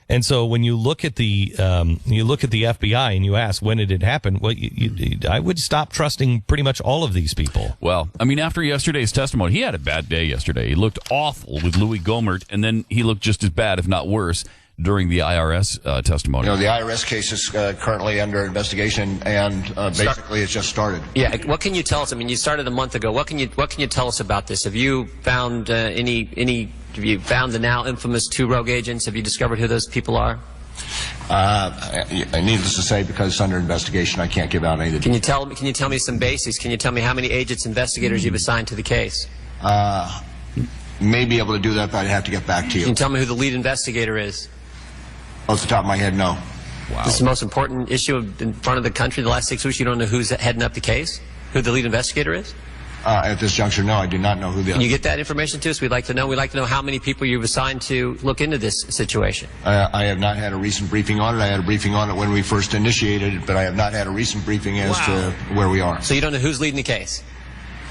And so when you look at the FBI and you ask when did it happen, well, I would stop trusting pretty much all of these people. Well, I mean, after yesterday's testimony, he had a bad day yesterday. He looked awful with Louis Gohmert, and then he looked just as bad, if not worse, during the IRS testimony. The IRS case is currently under investigation, and basically it's just started. Yeah. What can you tell us? I mean, you started a month ago. What can you tell us about this? Have you found Have you found the now infamous 2 rogue agents? Have you discovered who those people are? Needless to say, because it's under investigation, I can't give out any of the details. Can you tell me some basics? Can you tell me how many agents, investigators you've assigned to the case? May be able to do that, but I'd have to get back to you. Can you tell me who the lead investigator is? Off the top of my head, no. Wow. This is the most important issue in front of the country the last 6 weeks. You don't know who's heading up the case? Who the lead investigator is? At this juncture, no, I do not know who the... Can you get that information to us? We'd like to know. We'd like to know how many people you've assigned to look into this situation. I have not had a recent briefing on it. I had a briefing on it when we first initiated it, but I have not had a recent briefing as to where we are. So you don't know who's leading the case?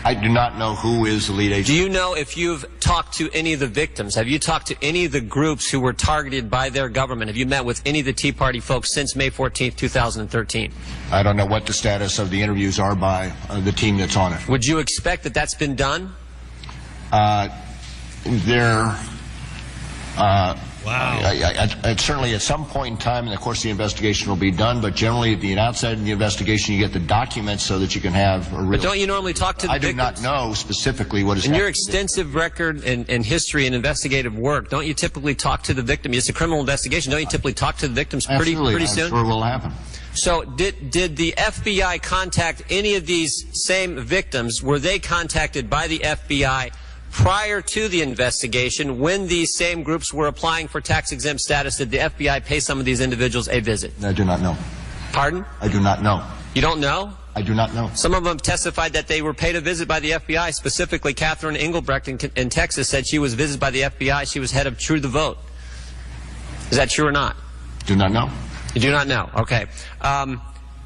I do not know who is the lead agent. Do you know if you've talked to any of the victims? Have you talked to any of the groups who were targeted by their government? Have you met with any of the Tea Party folks since May 14th, 2013? I don't know what the status of the interviews are by the team that's on it. Would you expect that that's been done? Certainly at some point in time in the course of the investigation will be done, but generally at the outset of the investigation you get the documents so that you can have a real... But don't you normally talk to the victims? I do not know specifically what is happening. In your extensive record and history and investigative work, don't you typically talk to the victim? It's a criminal investigation. Don't you typically talk to the victims pretty soon? I'm sure it will happen. So did the FBI contact any of these same victims? Were they contacted by the FBI prior to the investigation when these same groups were applying for tax-exempt status? Did the FBI pay some of these individuals a visit? I do not know. Pardon? I do not know. You don't know? I do not know. Some of them testified that they were paid a visit by the FBI. Specifically, Catherine Engelbrecht in Texas said she was visited by the FBI. She was head of True the Vote. Is that true or not? Do not know. You do not know. Okay.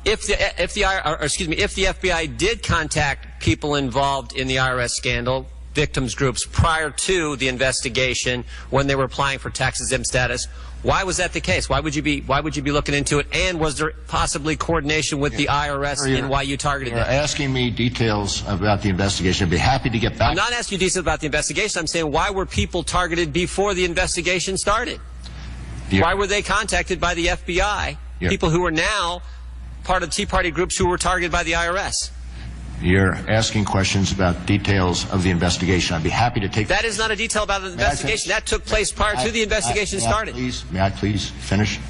If the FBI did contact people involved in the IRS scandal, victims groups, prior to the investigation when they were applying for tax-exempt status, why was that the case? Why would you be looking into it? And was there possibly coordination with the IRS in why you targeted them? You're asking me details about the investigation. I'd be happy to get back. I'm not asking you details about the investigation. I'm saying why were people targeted before the investigation started? Why were they contacted by the FBI? People who are now part of Tea Party groups who were targeted by the IRS. You're asking questions about details of the investigation. I'd be happy to take... That is not a detail about the investigation. That took place prior to the investigation started. May I please finish?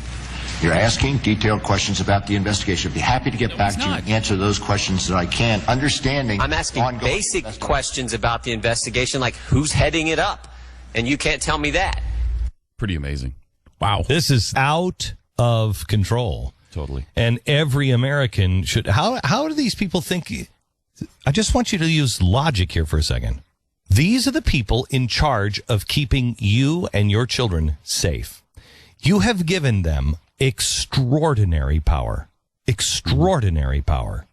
You're asking detailed questions about the investigation. I'd be happy to get back to you and answer those questions that I can, understanding... I'm asking basic questions about the investigation, like who's heading it up, and you can't tell me that. Pretty amazing. Wow. This is out of control. Totally. And every American should... How do these people think... I just want you to use logic here for a second. These are the people in charge of keeping you and your children safe. You have given them extraordinary power. Extraordinary power.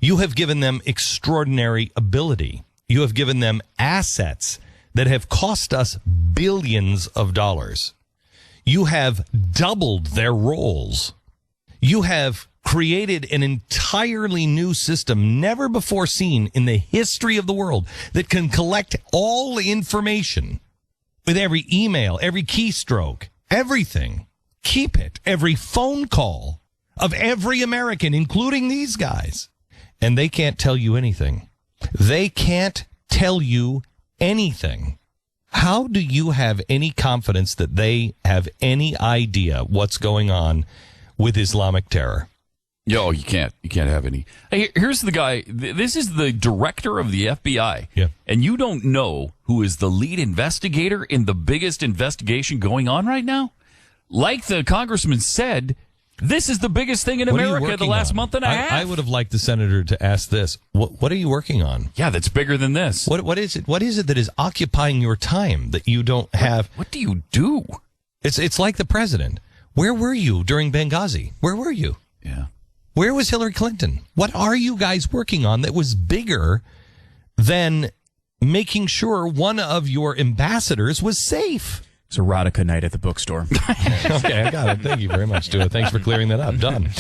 You have given them extraordinary ability. You have given them assets that have cost us billions of dollars. You have doubled their roles. You have created an entirely new system never before seen in the history of the world that can collect all the information with every email, every keystroke, everything. Keep it. Every phone call of every American, including these guys. And they can't tell you anything. They can't tell you anything. How do you have any confidence that they have any idea what's going on with Islamic terror? Yo, you can't have any. Hey, here's the guy. This is the director of the FBI. Yeah. And you don't know who is the lead investigator in the biggest investigation going on right now? Like the congressman said, this is the biggest thing in America the last month and a half. I would have liked the senator to ask this. What are you working on? Yeah, that's bigger than this. What is it? What is it that is occupying your time that you don't have? What do you do? It's like the president. Where were you during Benghazi? Where were you? Yeah. Where was Hillary Clinton? What are you guys working on that was bigger than making sure one of your ambassadors was safe? It's erotica night at the bookstore. Okay, I got it. Thank you very much, Stuart. Thanks for clearing that up. Done.